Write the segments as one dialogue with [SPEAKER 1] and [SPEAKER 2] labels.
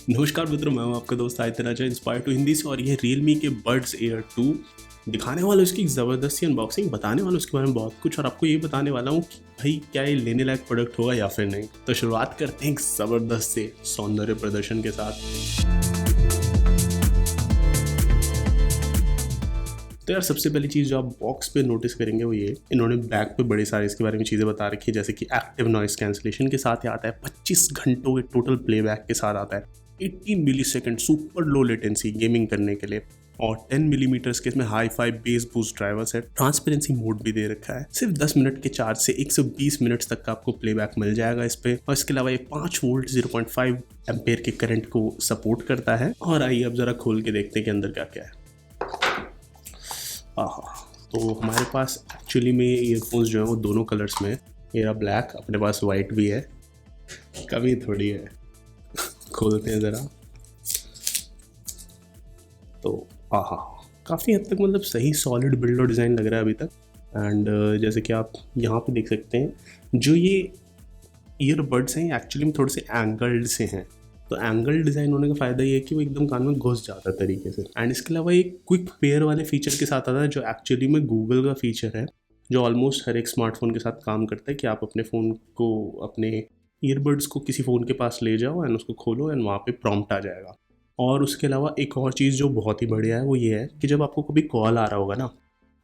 [SPEAKER 1] नमस्कार मित्रों, मैं हूं आपका दोस्त आदित्य राजा इंस्पायर टू हिंदी से। और ये Realme के Buds Air 2 दिखाने वाला उसकी ज़बरदस्त सी अनबॉक्सिंग, बताने वाला उसके बारे में बहुत कुछ, और आपको ये बताने वाला हूँ कि भाई क्या ये लेने लायक प्रोडक्ट होगा या फिर नहीं। तो शुरुआत करते हैं एक ज़बरदस्त से सौंदर्य प्रदर्शन के साथ। तो यार सबसे पहली चीज़ जो आप बॉक्स पे नोटिस करेंगे वो ये, इन्होंने बैक पे बड़े सारे इसके बारे में चीज़ें बता रखी है, जैसे कि एक्टिव नॉइस कैंसिलेशन के साथ आता है, 25 घंटों के टोटल प्लेबैक के साथ आता है, 18 millisecond super low latency gaming करने के लिए, और 10 मिलीमीटर्स के इसमें hi fi base boost drivers है। ट्रांसपेरेंसी मोड भी दे रखा है। सिर्फ 10 मिनट के चार्ज से 120 मिनट्स तक का आपको प्लेबैक मिल जाएगा इस पे। और इसके अलावा ये 5 वोल्ट 0.5 एम्पेयर के करंट को सपोर्ट करता है। और आइए अब जरा खोल के देखते हैं कि अंदर क्या क्या है। तो हमारे पास एक्चुअली में ईयरफोन्स जो है वो दोनों कलर्स में, मेरा ब्लैक, अपने पास वाइट भी है, कभी थोड़ी है। खोलते हैं ज़रा। तो काफ़ी हद तक मतलब सही सॉलिड बिल्ड और डिज़ाइन लग रहा है अभी तक। एंड जैसे कि आप यहाँ पे देख सकते हैं, जो ये ईयरबड्स हैं एक्चुअली में थोड़े से एंगल्ड से हैं। तो एंगल डिज़ाइन होने का फ़ायदा ये है कि वो एकदम कान में घुस जाता है तरीके से। एंड इसके अलावा एक क्विक पेयर वाले फीचर के साथ आता है, जो एक्चुअली में गूगल का फीचर है, जो ऑलमोस्ट हर एक स्मार्टफोन के साथ काम करता है कि आप अपने फ़ोन को, अपने ईयरबड्स को किसी फ़ोन के पास ले जाओ एंड उसको खोलो एंड वहाँ पे प्रॉम्प्ट आ जाएगा। और उसके अलावा एक और चीज़ जो बहुत ही बढ़िया है वो ये है कि जब आपको कभी कॉल आ रहा होगा ना,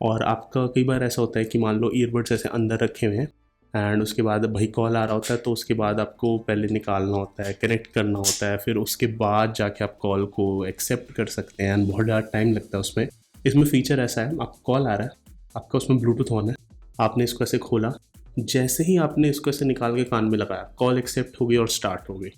[SPEAKER 1] और आपका कई बार ऐसा होता है कि मान लो ईयरबड्स ऐसे अंदर रखे हुए हैं एंड उसके बाद भाई कॉल आ रहा होता है, तो उसके बाद आपको पहले निकालना होता है, कनेक्ट करना होता है, फिर उसके बाद जाके आप कॉल को एक्सेप्ट कर सकते हैं एंड बहुत ज़्यादा टाइम लगता है उसमें। इसमें फ़ीचर ऐसा है, आपको कॉल आ रहा है, आपका उसमें ब्लूटूथ ऑन है, आपने इसको ऐसे खोला, जैसे ही आपने इसको ऐसे निकाल के कान में लगाया, कॉल एक्सेप्ट हो गई और स्टार्ट हो गई।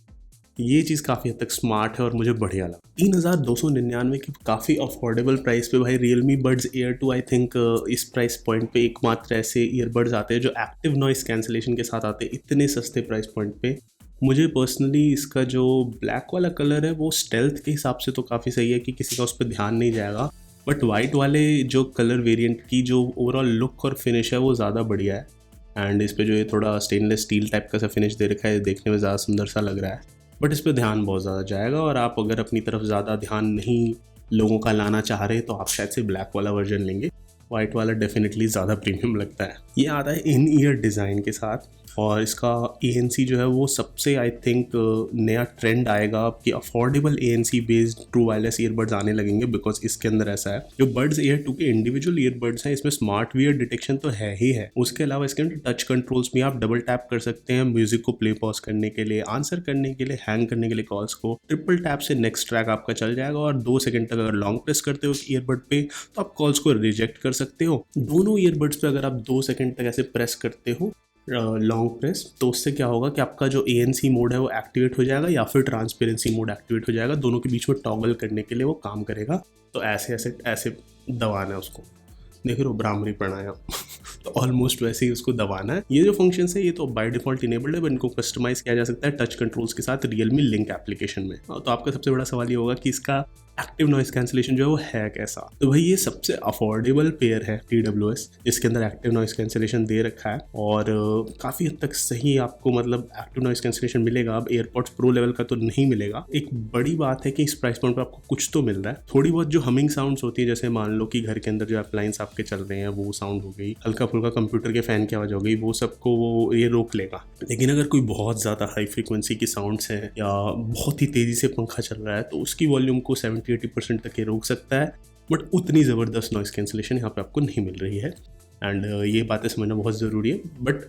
[SPEAKER 1] ये चीज़ काफ़ी हद तक स्मार्ट है और मुझे बढ़िया लगा। 3299 की काफ़ी अफोर्डेबल प्राइस पे भाई Realme Buds Air 2 I think इस प्राइस पॉइंट पे एकमात्र ऐसे ईयरबड्स आते हैं जो एक्टिव नॉइस कैंसिलेशन के साथ आते हैं इतने सस्ते प्राइस पॉइंट पे। मुझे पर्सनली इसका जो ब्लैक वाला कलर है वो स्टेल्थ के हिसाब से तो काफ़ी सही है कि किसी का उस पर ध्यान नहीं जाएगा, बट वाइट वाले जो कलर वेरिएंट की जो ओवरऑल लुक और फिनिश है वो ज़्यादा बढ़िया है। एंड इस पर जो ये थोड़ा स्टेनलेस स्टील टाइप का सा फिनिश दे रखा है, देखने में ज़्यादा सुंदर सा लग रहा है, बट इस पर ध्यान बहुत ज़्यादा जाएगा। और आप अगर अपनी तरफ ज़्यादा ध्यान नहीं लोगों का लाना चाह रहे तो आप शायद से ब्लैक वाला वर्जन लेंगे। वाइट वाला डेफिनेटली ज़्यादा प्रीमियम लगता है। ये आता है इन ईयर डिज़ाइन के साथ, और इसका ANC जो है वो सबसे आई थिंक नया ट्रेंड आएगा कि affordable ANC based true wireless earbuds आने लगेंगे, बिकॉज इसके अंदर ऐसा है, जो Buds Air 2 के इंडिविजुअल ईयरबड्स हैं इसमें स्मार्ट वियर डिटेक्शन तो है ही है, उसके अलावा इसके अंदर टच कंट्रोल्स में आप डबल टैप कर सकते हैं म्यूजिक को प्ले पॉज करने के लिए, आंसर करने के लिए, हैंग करने के लिए कॉल्स को, ट्रिपल टैप से नेक्स्ट ट्रैक आपका चल जाएगा, और 2 सेकंड तक अगर लॉन्ग प्रेस करते हो ईयरबड पे तो आप कॉल्स को रिजेक्ट कर सकते हो। दोनों ईयरबड्स पे अगर आप 2 सेकंड तक ऐसे प्रेस करते हो लॉन्ग प्रेस, तो उससे क्या होगा कि आपका जो ANC मोड है वो एक्टिवेट हो जाएगा या फिर ट्रांसपेरेंसी मोड एक्टिवेट हो जाएगा, दोनों के बीच में टॉगल करने के लिए वो काम करेगा। तो ऐसे ऐसे ऐसे दबाना है उसको, देख रहे हो भ्रामरी प्राणायाम तो ऑलमोस्ट वैसे ही उसको दबाना है। ये जो फंक्शंस है ये तो बाय डिफॉल्ट इनेबल्ड है, बट इनको कस्टमाइज किया जा सकता है टच कंट्रोल्स के साथ Realme लिंक एप्लीकेशन में। तो आपका सबसे बड़ा सवाल ये होगा कि इसका एक्टिव नॉइस कैंसिलेशन जो है वो है कैसा। तो भाई ये सबसे अफोर्डेबल पेयर है TWS, इसके अंदर एक्टिव नॉइस कैंसिलेशन दे रखा है और काफ़ी हद तक सही आपको मतलब एक्टिव नॉइस कैंसिलेशन मिलेगा। अब एयरपॉड्स प्रो लेवल का तो नहीं मिलेगा। एक बड़ी बात है कि इस प्राइस पॉइंट पर आपको कुछ तो मिल रहा है। थोड़ी बहुत जो हमिंग साउंड्स होती है, जैसे मान लो कि घर के अंदर जो अप्लायंस आपके चल रहे हैं वो साउंड हो गई, हल्का फुल्का कंप्यूटर के फैन की आवाज़ हो गई, वो सबको वो ये रोक लेगा। लेकिन अगर कोई बहुत ज़्यादा हाई फ्रीक्वेंसी की साउंड्स हैं या बहुत ही तेज़ी से पंखा चल रहा है तो उसकी वॉल्यूम को 70-80% तक रोक सकता है, बट उतनी ज़बरदस्त नॉइस कैंसिलेशन यहाँ पे आपको नहीं मिल रही है। एंड ये बातें समझना बहुत ज़रूरी है। बट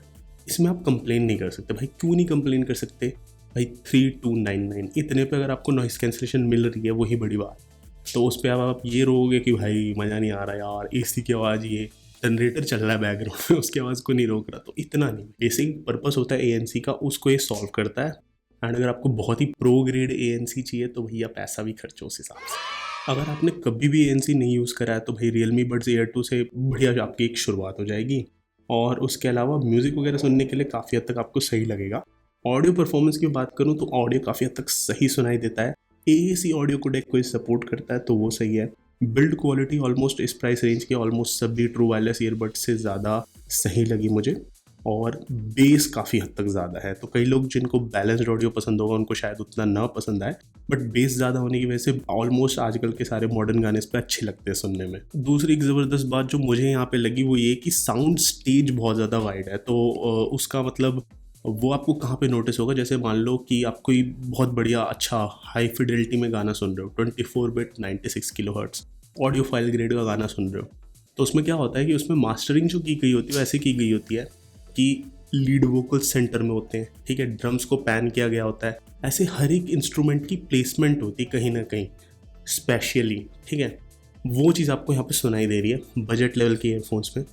[SPEAKER 1] इसमें आप कंप्लेन नहीं कर सकते। भाई क्यों नहीं कंप्लेन कर सकते? भाई 3299 इतने पे अगर आपको नॉइस कैंसिलेशन मिल रही है वही बड़ी बात। तो उस पर आप ये रोगे कि भाई मज़ा नहीं आ रहा यार, AC की आवाज़, ये जनरेटर चल रहा है बैकग्राउंड में उसकी आवाज़ को नहीं रोक रहा, तो इतना नहीं। बेसिक पर्पस होता है ANC का, उसको ये सॉल्व करता है। एंड अगर आपको बहुत ही प्रो ग्रेड ANC चाहिए तो भैया पैसा भी खर्चो उस हिसाब से। अगर आपने कभी भी ANC नहीं यूज़ करा है तो भाई Realme Buds Air 2 से बढ़िया आपकी एक शुरुआत हो जाएगी। और उसके अलावा म्यूज़िक वगैरह सुनने के लिए काफ़ी हद तक आपको सही लगेगा। ऑडियो परफॉर्मेंस की बात करूँ तो ऑडियो काफ़ी हद तक सही सुनाई देता है। AAC ऑडियो कोडेक को सपोर्ट करता है तो वो सही है। बिल्ड क्वालिटी ऑलमोस्ट इस प्राइस रेंज के ऑलमोस्ट सभी ट्रू वायरलेस ईयरबड्स से ज़्यादा सही लगी मुझे। और बेस काफ़ी हद तक ज़्यादा है। तो कई लोग जिनको बैलेंस्ड ऑडियो पसंद होगा उनको शायद उतना ना पसंद आए, बट बेस ज़्यादा होने की वजह से ऑलमोस्ट आजकल के सारे मॉडर्न गाने इस पर अच्छे लगते हैं सुनने में। दूसरी एक ज़बरदस्त बात जो मुझे यहाँ पे लगी वो ये कि साउंड स्टेज बहुत ज़्यादा वाइड है। तो उसका मतलब वो आपको कहाँ पे नोटिस होगा, जैसे मान लो कि आप कोई बहुत बढ़िया अच्छा हाई फिडेलिटी में गाना सुन रहे हो, 24 bit 96 kilohertz audio file grade का गाना सुन रहे हो, तो उसमें क्या होता है कि उसमें मास्टरिंग जो की गई होती है वैसे की गई होती है कि लीड वोकल सेंटर में होते हैं, ठीक है, ड्रम्स को पैन किया गया होता है, ऐसे हर एक इंस्ट्रूमेंट की प्लेसमेंट होती है कहीं ना कहीं स्पेशली, ठीक है। वो चीज़ आपको यहाँ पे सुनाई दे रही है बजट लेवल के ईयरफोन्स में।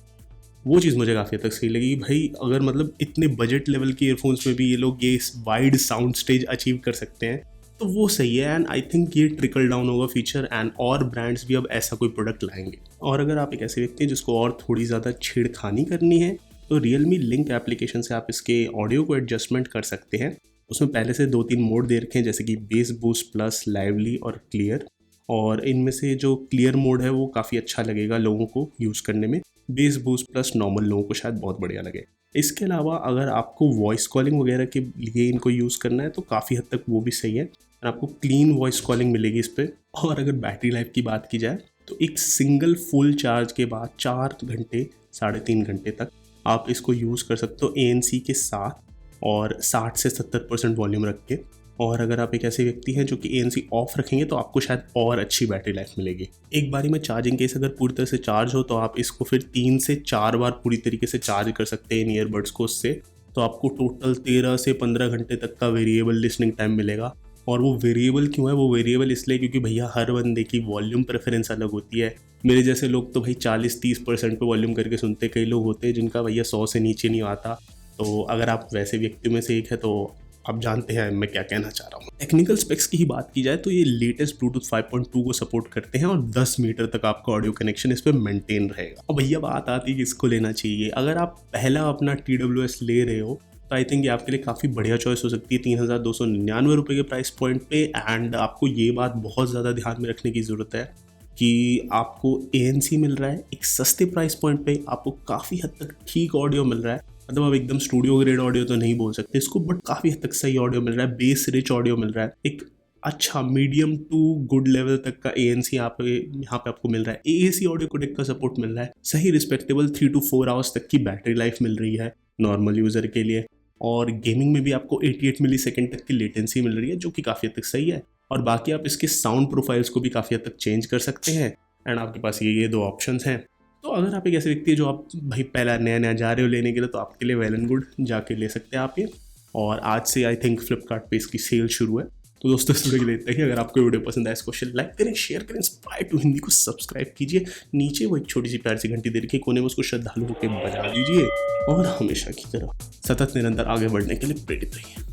[SPEAKER 1] वो चीज़ मुझे काफ़ी हद तक सही लगी भाई, अगर मतलब इतने बजट लेवल के ईयरफोन्स में भी ये लोग ये वाइड साउंड स्टेज अचीव कर सकते हैं तो वो सही है। एंड आई थिंक ये ट्रिकल डाउन होगा फीचर एंड और ब्रांड्स भी अब ऐसा कोई प्रोडक्ट लाएंगे। और अगर आप एक ऐसे व्यक्ति हैं जिसको और थोड़ी ज़्यादा छेड़खानी करनी है तो Realme लिंक एप्लीकेशन से आप इसके ऑडियो को एडजस्टमेंट कर सकते हैं। उसमें पहले से 2-3 मोड दे रखे हैं जैसे कि बेस बूस्ट प्लस, लाइवली और क्लियर, और इनमें से जो क्लियर मोड है वो काफ़ी अच्छा लगेगा लोगों को यूज़ करने में, बेस बूस्ट प्लस नॉर्मल लोगों को शायद बहुत बढ़िया लगे। इसके अलावा अगर आपको वॉइस कॉलिंग वगैरह के लिए इनको यूज़ करना है तो काफ़ी हद तक वो भी सही है और आपको क्लीन वॉइस कॉलिंग मिलेगी इस पर। और अगर बैटरी लाइफ की बात की जाए तो एक सिंगल फुल चार्ज के बाद 4 घंटे 3.5 घंटे तक आप इसको यूज़ कर सकते हो ANC के साथ और 60 से 70% वॉल्यूम रख के। और अगर आप एक ऐसे व्यक्ति हैं जो कि ANC ऑफ रखेंगे तो आपको शायद और अच्छी बैटरी लाइफ मिलेगी। एक बारी में चार्जिंग केस अगर पूरी तरह से चार्ज हो तो आप इसको फिर 3 से 4 बार पूरी तरीके से चार्ज कर सकते हैं इन ईयरबड्स को उससे, तो आपको टोटल 13 से 15 घंटे तक का वेरिएबल लिसनिंग टाइम मिलेगा। और वो वेरिएबल क्यों है, वो वेरिएबल इसलिए क्योंकि भैया हर बंदे की वॉल्यूम प्रेफरेंस अलग होती है। मेरे जैसे लोग तो भाई 40-30% पे वॉल्यूम करके सुनते, कई लोग होते हैं जिनका भैया 100 से नीचे नहीं आता। तो अगर आप वैसे व्यक्ति में से एक है तो आप जानते हैं मैं क्या कहना चाह रहा हूँ। टेक्निकल स्पेक्स की ही बात की जाए तो ये लेटेस्ट ब्लूटूथ 5.2 को सपोर्ट करते हैं और 10 मीटर तक आपका ऑडियो कनेक्शन इस पर मेंटेन रहेगा। अब भैया बात आती है कि इसको लेना चाहिए। अगर आप पहला अपना TWS ले रहे हो तो आई थिंक ये आपके लिए काफ़ी बढ़िया चॉइस हो सकती है 3,299 रुपये के प्राइस पॉइंट पे। एंड आपको ये बात बहुत ज़्यादा ध्यान में रखने की ज़रूरत है कि आपको ANC मिल रहा है एक सस्ते प्राइस पॉइंट पे, आपको काफ़ी हद तक ठीक ऑडियो मिल रहा है। मतलब अब एकदम स्टूडियो ग्रेड ऑडियो तो नहीं बोल सकते इसको, बट काफ़ी हद तक सही ऑडियो मिल रहा है, बेस रिच ऑडियो मिल रहा है, एक अच्छा मीडियम टू गुड लेवल तक का ANC यहाँ पे आपको मिल रहा है, AAC ऑडियो कोडेक का सपोर्ट मिल रहा है, सही रिस्पेक्टेबल 3 to 4 आवर्स तक की बैटरी लाइफ मिल रही है नॉर्मल यूज़र के लिए, और गेमिंग में भी आपको 88 मिलीसेकंड तक की लेटेंसी मिल रही है जो कि काफ़ी हद तक सही है। और बाकी आप इसके साउंड प्रोफाइल्स को भी काफ़ी हद तक चेंज कर सकते हैं एंड आपके पास ये 2 ऑप्शंस हैं। तो अगर आप एक ऐसे व्यक्ति है जो आप भाई पहला नया जा रहे हो लेने के लिए तो आपके लिए वेल एंड गुड, जाके ले सकते हैं आप ये। और आज से आई थिंक फ्लिपकार्ट पे इसकी सेल शुरू है। तो दोस्तों इस वीडियो के लिए इतना ही। अगर आपको वीडियो पसंद आए इसको लाइक करें, शेयर करें, इंस्पायर टू हिंदी को सब्सक्राइब कीजिए। नीचे वो एक छोटी सी प्यारी सी घंटी दे रखी है कोने में, उसको श्रद्धालु होकर बजा दीजिए और हमेशा की तरह सतत निरंतर आगे बढ़ने के लिए प्रेरित रहिए।